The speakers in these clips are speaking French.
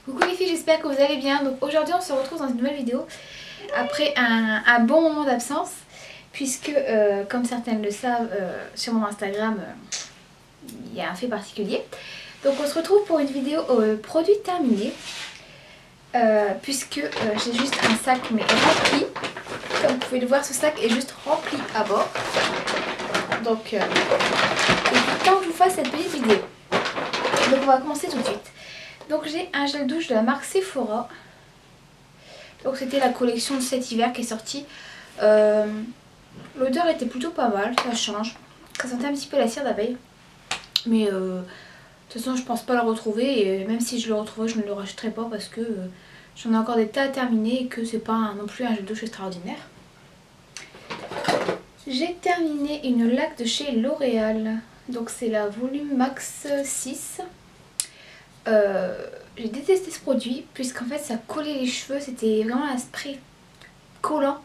Coucou les filles, j'espère que vous allez bien. Donc aujourd'hui on se retrouve dans une nouvelle vidéo après un bon moment d'absence, puisque comme certaines le savent, sur mon Instagram il y a un fait particulier. Donc on se retrouve pour une vidéo produit terminé, puisque j'ai juste un sac mais rempli. Comme vous pouvez le voir, ce sac est juste rempli à bord. Donc et tant que je vous fasse cette petite vidéo, donc on va commencer tout de suite. Donc j'ai un gel douche de la marque Sephora. Donc c'était la collection de cet hiver qui est sortie. L'odeur était plutôt pas mal, ça change. Ça sentait un petit peu la cire d'abeille. Mais de toute façon je pense pas le retrouver. Et même si je le retrouvais, je ne le rachèterai pas parce que j'en ai encore des tas à terminer et que c'est pas non plus un gel douche extraordinaire. J'ai terminé une laque de chez L'Oréal. Donc c'est la Volume Max 6. J'ai détesté ce produit puisqu'en fait ça collait les cheveux, c'était vraiment un spray collant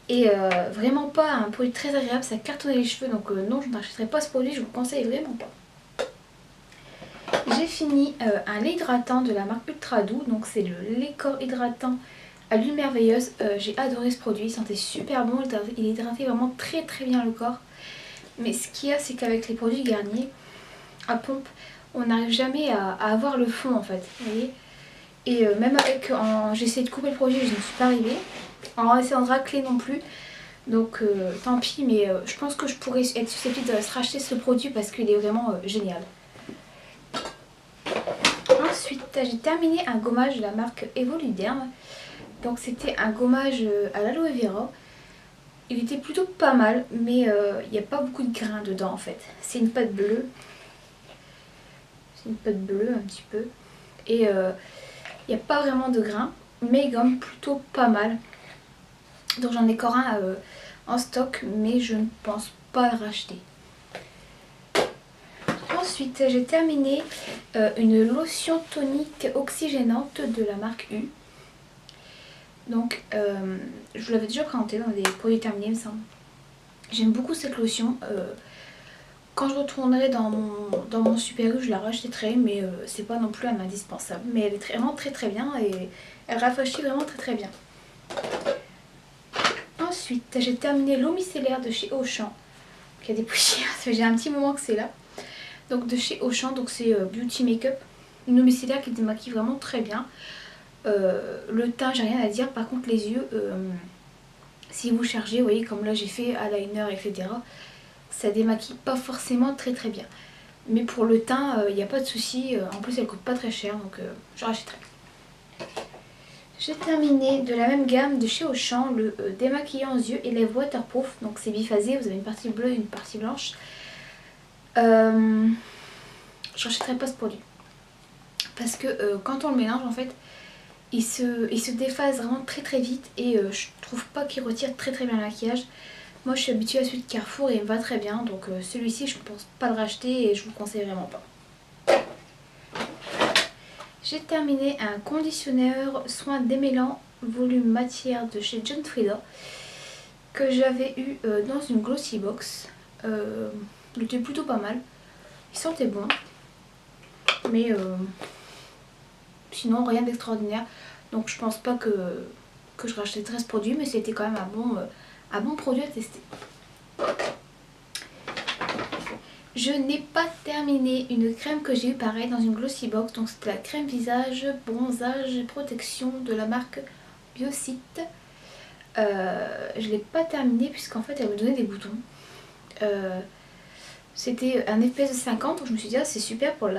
et vraiment pas un produit très agréable, ça cartonnait les cheveux, donc non, je n'achèterai pas ce produit, je vous le conseille vraiment pas. J'ai fini un lait hydratant de la marque Ultra Doux, donc c'est le lait corps hydratant à l'huile merveilleuse. J'ai adoré ce produit, il sentait super bon, il hydratait vraiment très bien le corps. Mais ce qu'il y a, c'est qu'avec les produits Garnier à pompe, on n'arrive jamais à avoir le fond en fait, vous voyez. Et même avec, j'ai essayé de couper le produit, je ne suis pas arrivée. En essayant de racler non plus. Donc tant pis, mais je pense que je pourrais être susceptible de se racheter ce produit parce qu'il est vraiment génial. Ensuite, j'ai terminé un gommage de la marque Evoluderm. Donc c'était un gommage à l'aloe vera. Il était plutôt pas mal, mais il n'y a pas beaucoup de grains dedans en fait. C'est une pâte bleue. C'est une pâte bleue un petit peu. Et il n'y a pas vraiment de grains, mais il gomme plutôt pas mal. Donc j'en ai encore un en stock, mais je ne pense pas le racheter. Ensuite, j'ai terminé une lotion tonique oxygénante de la marque U. Donc je vous l'avais déjà présenté dans des produits terminés, il me semble. J'aime beaucoup cette lotion. Quand je retournerai dans mon Super U, je la rachèterai, mais c'est pas non plus un indispensable. Mais elle est vraiment très bien et elle rafraîchit vraiment très bien. Ensuite, j'ai terminé l'eau micellaire de chez Auchan. Il y a des poussières, j'ai un petit moment que c'est là. Donc de chez Auchan, donc c'est Beauty Makeup. Une eau micellaire qui démaquille vraiment très bien. Le teint, j'ai rien à dire. Par contre les yeux, si vous chargez, vous voyez comme là j'ai fait eyeliner, etc. Ça démaquille pas forcément très bien. Mais pour le teint, il n'y a pas de souci. En plus elle coûte pas très cher, donc je rachèterai. J'ai terminé de la même gamme de chez Auchan le démaquillant yeux et lèvres waterproof. Donc c'est biphasé, vous avez une partie bleue et une partie blanche. Je rachèterai pas ce produit. Parce que quand on le mélange en fait, il se déphase vraiment très vite. Et je trouve pas qu'il retire très bien le maquillage. Moi je suis habituée à celui de Carrefour et il me va très bien. Donc celui-ci je ne pense pas le racheter et je vous le conseille vraiment pas. J'ai terminé un conditionneur soin démêlant volume matière de chez John Frieda que j'avais eu dans une glossy box. Il était plutôt pas mal, il sentait bon, mais sinon rien d'extraordinaire. Donc je pense pas que je rachèterai ce produit, mais c'était quand même un bon produit à tester. Je n'ai pas terminé une crème que j'ai eu pareil dans une glossy box. Donc c'était la crème visage, bronzage et protection de la marque Biocite. Je ne l'ai pas terminée puisqu'en fait elle me donnait des boutons. C'était un FPS de 50, donc je me suis dit ah, c'est super pour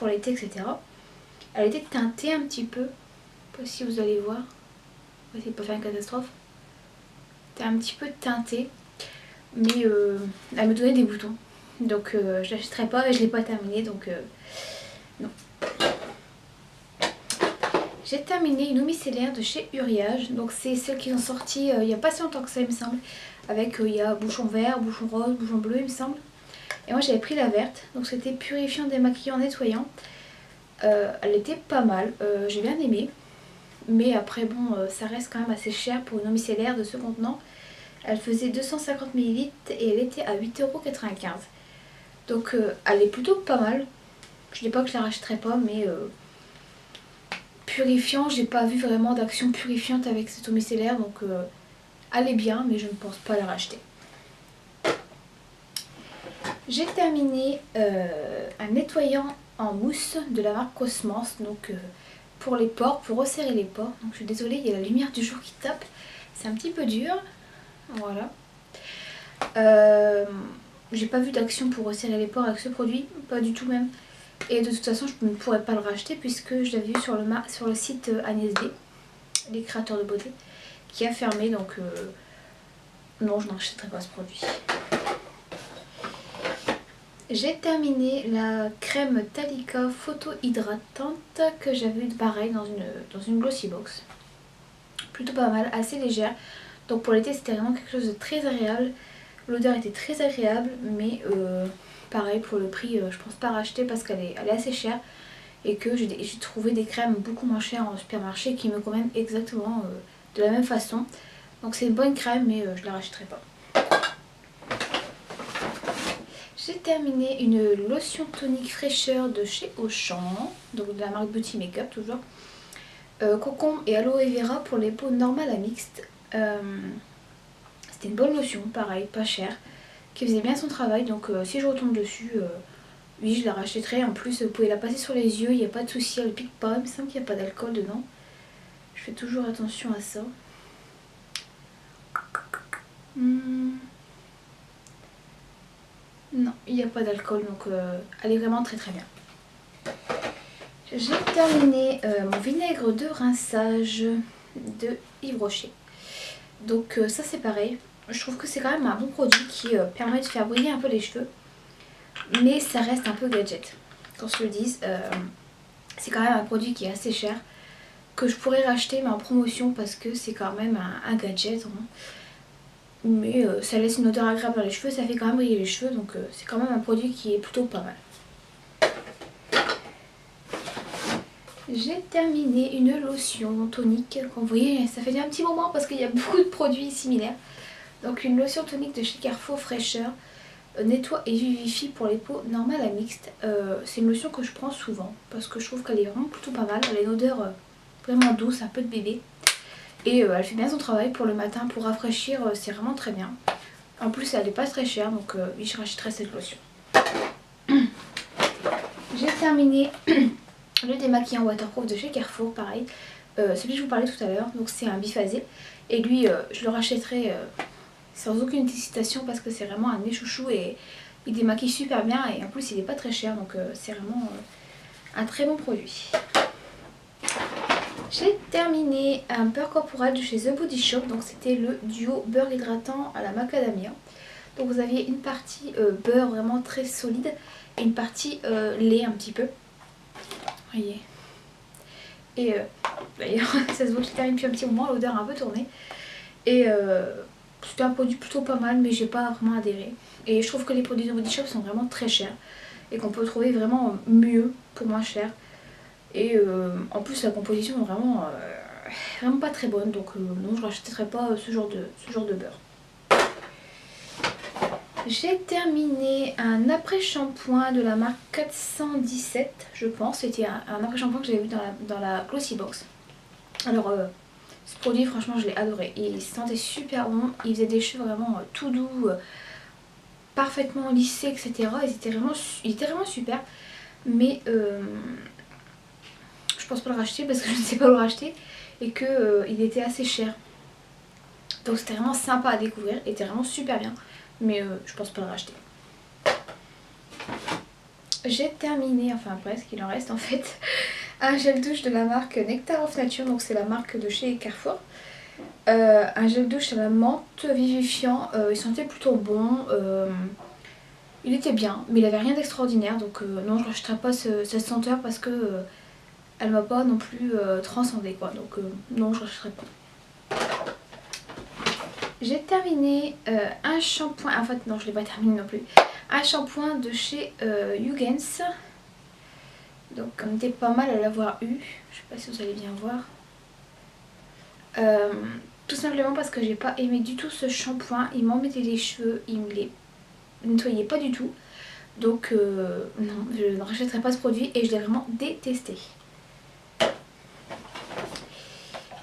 l'été, etc. Elle était teintée un petit peu. Je ne sais pas si vous allez voir. On va essayer de pas faire une catastrophe. C'était un petit peu teinté. Mais elle me donnait des boutons. Donc je l'achèterai pas et je l'ai pas terminé, donc non. J'ai terminé une eau micellaire de chez Uriage. Donc c'est celle qui ont sorti il n'y a pas si longtemps que ça, il me semble. Avec il y a bouchon vert, bouchon rose, bouchon bleu, il me semble. Et moi j'avais pris la verte. Donc c'était purifiant, démaquillant, nettoyant. Elle était pas mal, j'ai bien aimé. Mais après bon, ça reste quand même assez cher pour une eau micellaire de ce contenant. Elle faisait 250 ml et elle était à 8,95 €. Donc elle est plutôt pas mal. Je dis pas que je la rachèterai pas, mais purifiant, j'ai pas vu vraiment d'action purifiante avec cet eau micellaire, donc elle est bien, mais je ne pense pas la racheter. J'ai terminé un nettoyant en mousse de la marque Cosmos, donc pour les pores, pour resserrer les pores. Donc je suis désolée, il y a la lumière du jour qui tape, c'est un petit peu dur, voilà. J'ai pas vu d'action pour resserrer les pores avec ce produit, pas du tout même. Et de toute façon je ne pourrais pas le racheter puisque je l'avais vu sur le site Agnès D, les créateurs de beauté, qui a fermé, donc non, je n'achèterai pas ce produit. J'ai terminé la crème Talika photo hydratante que j'avais eu pareil dans une glossy box. Plutôt pas mal, assez légère. Donc pour l'été c'était vraiment quelque chose de très agréable. L'odeur était très agréable, mais pareil pour le prix je pense pas racheter parce qu'elle est assez chère. Et que j'ai trouvé des crèmes beaucoup moins chères en supermarché qui me conviennent exactement de la même façon. Donc c'est une bonne crème, mais je la rachèterai pas. J'ai terminé une lotion tonique fraîcheur de chez Auchan, donc de la marque Beauty Makeup toujours. Concombre et aloe vera pour les peaux normales à mixtes. C'était une bonne lotion, pareil, pas chère, qui faisait bien son travail. Donc si je retombe dessus, oui, je la rachèterai. En plus, vous pouvez la passer sur les yeux, il n'y a pas de souci, elle pique pas. Il me semble qu'il n'y a pas d'alcool dedans. Je fais toujours attention à ça. Non, il n'y a pas d'alcool, donc elle est vraiment très très bien. J'ai terminé mon vinaigre de rinçage de Yves Rocher. Donc ça c'est pareil, je trouve que c'est quand même un bon produit qui permet de faire briller un peu les cheveux. Mais ça reste un peu gadget, qu'on se le dise. C'est quand même un produit qui est assez cher, que je pourrais racheter mais en promotion parce que c'est quand même un gadget. Hein. Mais ça laisse une odeur agréable dans les cheveux, ça fait quand même briller les cheveux, donc c'est quand même un produit qui est plutôt pas mal. J'ai terminé une lotion tonique, comme vous voyez ça fait un petit moment parce qu'il y a beaucoup de produits similaires. Donc une lotion tonique de chez Carrefour fraîcheur, nettoie et vivifie pour les peaux normales à mixtes. C'est une lotion que je prends souvent parce que je trouve qu'elle est vraiment plutôt pas mal, elle a une odeur vraiment douce, un peu de bébé. Et elle fait bien son travail pour le matin, pour rafraîchir, c'est vraiment très bien. En plus elle n'est pas très chère, donc oui, je rachèterai cette lotion. J'ai terminé le démaquillant waterproof de chez Carrefour, pareil. Celui que je vous parlais tout à l'heure, donc c'est un biphasé. Et lui, je le rachèterai sans aucune hésitation parce que c'est vraiment un de mes chouchous et il démaquille super bien. Et en plus il n'est pas très cher, donc c'est vraiment un très bon produit. J'ai terminé un beurre corporel de chez The Body Shop, donc c'était le duo beurre hydratant à la macadamia. Donc vous aviez une partie beurre vraiment très solide et une partie lait un petit peu. Vous voyez. Et d'ailleurs ça se voit qu'il termine depuis un petit moment, l'odeur a un peu tourné. Et c'était un produit plutôt pas mal, mais j'ai pas vraiment adhéré. Et je trouve que les produits de Body Shop sont vraiment très chers et qu'on peut trouver vraiment mieux pour moins cher. Et en plus la composition est vraiment, vraiment pas très bonne, donc non, je rachèterai pas ce genre de beurre. J'ai terminé un après-shampoing de la marque 417, je pense. C'était un après-shampoing que j'avais vu dans la Glossy Box. Alors ce produit franchement je l'ai adoré, il sentait super bon, il faisait des cheveux vraiment tout doux, parfaitement lissés, etc. Il était vraiment super, mais je pense pas le racheter parce que je ne sais pas le racheter et que il était assez cher. Donc c'était vraiment sympa à découvrir, il était vraiment super bien, mais je pense pas le racheter. J'ai terminé, enfin presque, il en reste en fait, un gel douche de la marque Nectar of Nature, donc c'est la marque de chez Carrefour. Un gel douche à la menthe vivifiant, il sentait plutôt bon, il était bien, mais il avait rien d'extraordinaire, donc non, je ne rachèterai pas cette senteur parce que elle m'a pas non plus transcendé quoi, donc non, je ne rachèterai pas. J'ai terminé un shampoing, en fait non, je l'ai pas terminé non plus, un shampoing de chez Hugens. Donc on était pas mal à l'avoir eu, je sais pas si vous allez bien voir. Tout simplement parce que j'ai pas aimé du tout ce shampoing, il m'embêtait les cheveux, il me les nettoyait pas du tout. Donc non, je ne rachèterai pas ce produit et je l'ai vraiment détesté.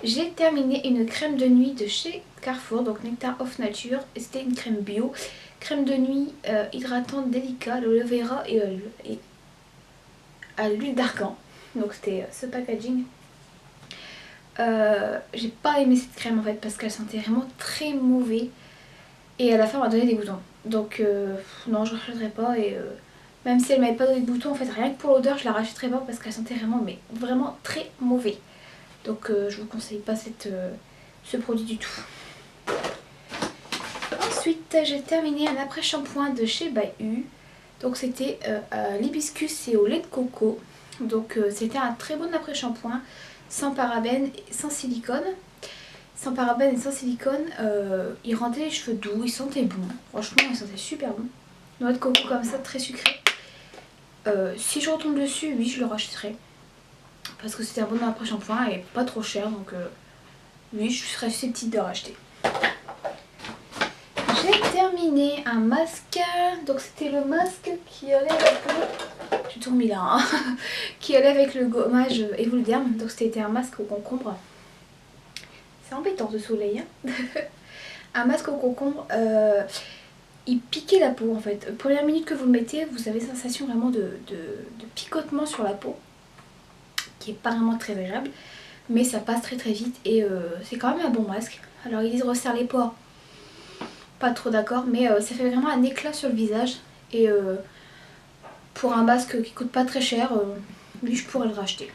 J'ai terminé une crème de nuit de chez Carrefour, donc Nectar of Nature. C'était une crème bio. Crème de nuit hydratante délicat, aloe vera et à l'huile d'argan. Donc c'était ce packaging. J'ai pas aimé cette crème en fait parce qu'elle sentait vraiment très mauvais. Et à la fin elle m'a donné des boutons. Donc non, je ne rachèterai pas. Et même si elle m'avait pas donné de boutons, en fait rien que pour l'odeur je la rachèterai pas parce qu'elle sentait vraiment, mais vraiment très mauvais. Donc je vous conseille pas ce produit du tout. Ensuite j'ai terminé un après shampoing de chez Bahu. Donc c'était à l'hibiscus et au lait de coco. Donc c'était un très bon après shampoing, sans parabènes, sans silicone. Sans parabènes et sans silicone, il rendait les cheveux doux, il sentait bon. Franchement il sentait super bon. Noix de coco comme ça, très sucré. Si je retombe dessus, oui je le rachèterai. Parce que c'était un bon après shampoing et pas trop cher, donc oui je serais susceptible de racheter. J'ai terminé un masque, donc c'était le masque qui allait avec le... J'ai tout remis là, hein. Qui allait avec le gommage Evulderm, donc c'était un masque au concombre. C'est embêtant ce soleil, hein. Un masque au concombre, il piquait la peau en fait. Première minute que vous le mettez, vous avez sensation vraiment de picotement sur la peau, qui est pas vraiment très agréable, mais ça passe très très vite et c'est quand même un bon masque. Alors ils disent resserre les pores, pas trop d'accord, mais ça fait vraiment un éclat sur le visage et pour un masque qui coûte pas très cher, lui je pourrais le racheter.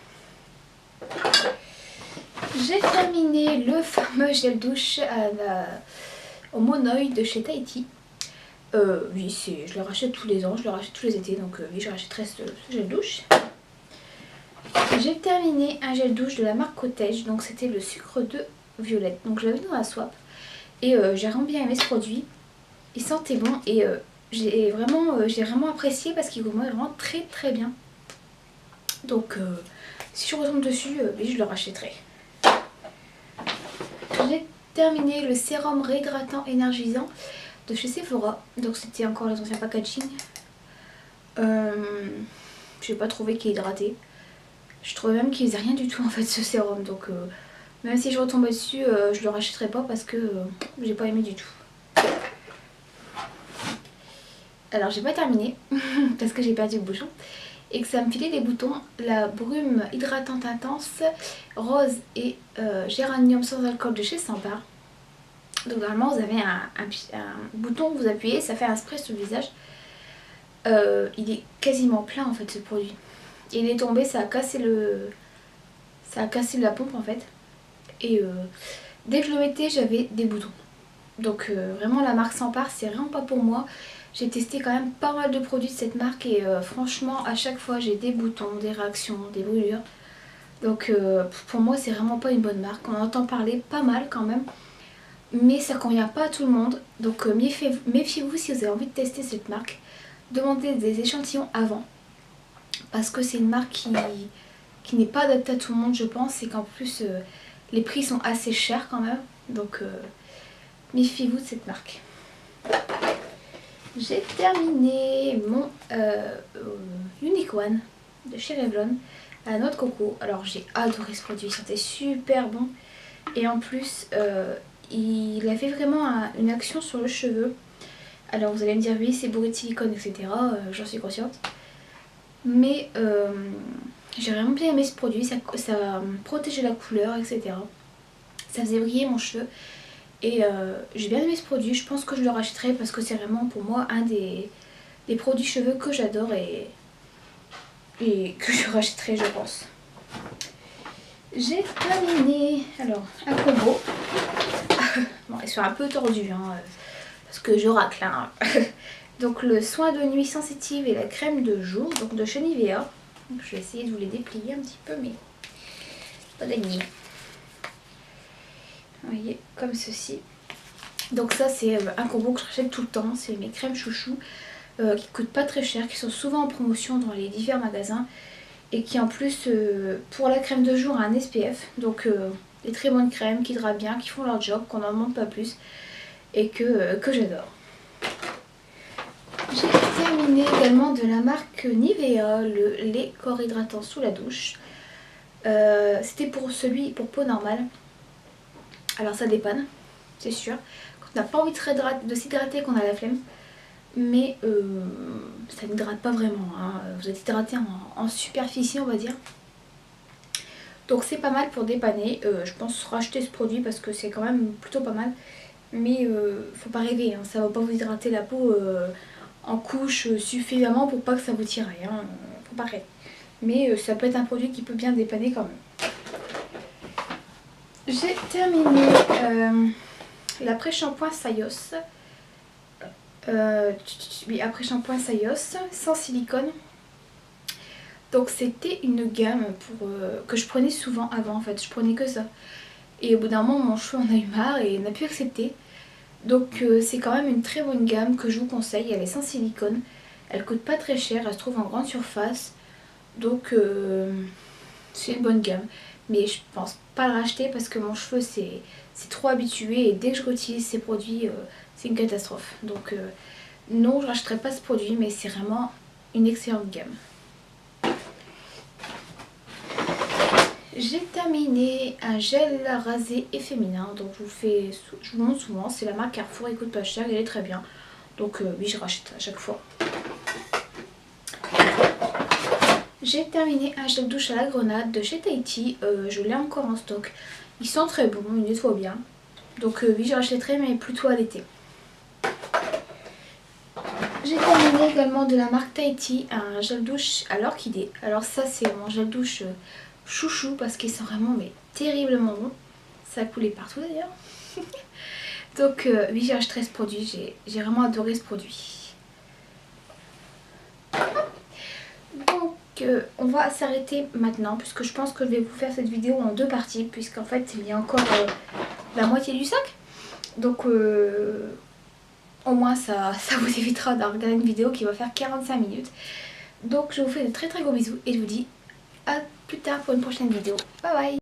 J'ai terminé le fameux gel douche au monoï de chez Tahiti. Oui, je le rachète tous les ans, je le rachète tous les étés, donc oui je rachèterai ce gel douche. J'ai terminé un gel douche de la marque Cottage, donc c'était le sucre de violette, donc je l'avais dans la swap et j'ai vraiment bien aimé ce produit. Il sentait bon et j'ai vraiment apprécié parce qu'il gommait vraiment très très bien. Donc si je retombe dessus, oui, je le rachèterai. J'ai terminé le sérum réhydratant énergisant de chez Sephora, donc c'était encore les anciens packaging. J'ai pas trouvé qu'il hydratait. Je trouvais même qu'il faisait rien du tout en fait ce sérum, donc même si je retombais dessus, je le rachèterai pas parce que j'ai pas aimé du tout. Alors j'ai pas terminé parce que j'ai perdu le bouchon et que ça me filait des boutons. La brume hydratante intense rose et géranium sans alcool de chez Sempar. Donc normalement vous avez un bouton que vous appuyez, ça fait un spray sur le visage. Il est quasiment plein en fait ce produit. Et il est tombé, ça a cassé la pompe en fait. Et dès que je le mettais j'avais des boutons. Donc vraiment la marque Sempar c'est vraiment pas pour moi. J'ai testé quand même pas mal de produits de cette marque et franchement à chaque fois j'ai des boutons, des réactions, des brûlures. Donc pour moi c'est vraiment pas une bonne marque. On entend parler pas mal quand même, mais ça convient pas à tout le monde. Donc méfiez-vous si vous avez envie de tester cette marque. Demandez des échantillons avant. Parce que c'est une marque qui n'est pas adaptée à tout le monde je pense. Et qu'en plus les prix sont assez chers quand même. Donc méfiez-vous de cette marque. J'ai terminé mon Unique One de chez Revlon à la noix de coco. Alors j'ai adoré ce produit, il sentait super bon. Et en plus il avait vraiment une action sur le cheveu. Alors vous allez me dire oui c'est bourré de silicone etc, j'en suis consciente. Mais j'ai vraiment bien aimé ce produit, ça protégeait la couleur etc. Ça faisait briller mon cheveu. Et j'ai bien aimé ce produit, je pense que je le rachèterai parce que c'est vraiment pour moi un des produits cheveux que j'adore et que je rachèterai je pense. J'ai terminé alors un combo. Bon ils sont un peu tordus hein, parce que je racle hein. Donc le soin de nuit sensitive et la crème de jour donc de chez Nivea. Donc, je vais essayer de vous les déplier un petit peu mais pas gagné. Vous voyez, comme ceci. Donc ça c'est un combo que je rachète tout le temps, c'est mes crèmes chouchou qui coûtent pas très cher, qui sont souvent en promotion dans les divers magasins et qui en plus pour la crème de jour a un SPF, donc des très bonnes crèmes qui hydratent bien, qui font leur job, qu'on n'en demande pas plus et que j'adore. J'ai terminé également de la marque Nivea le lait corps hydratant sous la douche. C'était pour peau normale. Alors ça dépanne, c'est sûr. Quand on n'a pas envie de s'hydrater, qu'on a la flemme. Mais ça n'hydrate pas vraiment, hein. Vous êtes hydraté en superficie, on va dire. Donc c'est pas mal pour dépanner. Je pense racheter ce produit parce que c'est quand même plutôt pas mal. Mais faut pas rêver, hein. Ça va pas vous hydrater la peau en couche suffisamment pour pas que ça vous tiraille, hein. Faut pas rêver. Mais ça peut être un produit qui peut bien dépanner quand même. J'ai terminé l'après-shampoing Sayos. Oui, après-shampoing Sayos sans silicone. Donc c'était une gamme que je prenais souvent avant en fait, je prenais que ça. Et au bout d'un moment mon cheveu en a eu marre et n'a plus accepté. Donc c'est quand même une très bonne gamme que je vous conseille, elle est sans silicone. Elle coûte pas très cher, elle se trouve en grande surface. Donc c'est une bonne gamme. Mais je pense pas le racheter parce que mon cheveu c'est trop habitué et dès que je réutilise ces produits c'est une catastrophe. Donc non, je rachèterai pas ce produit mais c'est vraiment une excellente gamme. J'ai terminé un gel rasé et féminin, donc je vous montre souvent, c'est la marque Carrefour, il coûte pas cher, il est très bien. Donc oui, je rachète à chaque fois. J'ai terminé un gel douche à la grenade de chez Tahiti, je l'ai encore en stock. Ils sont très bons, ils nettoient bien. Donc oui, je rachèterai mais plutôt à l'été. J'ai terminé également de la marque Tahiti un gel douche à l'orchidée. Alors ça c'est mon gel douche chouchou parce qu'il sent vraiment mais terriblement bon. Ça a coulé partout d'ailleurs. Donc oui, j'ai acheté ce produit, j'ai vraiment adoré ce produit. Donc on va s'arrêter maintenant puisque je pense que je vais vous faire cette vidéo en deux parties puisqu'en fait il y a encore la moitié du sac. Donc au moins ça vous évitera de regarder une vidéo qui va faire 45 minutes. Donc je vous fais de très très gros bisous et je vous dis à plus tard pour une prochaine vidéo. Bye bye.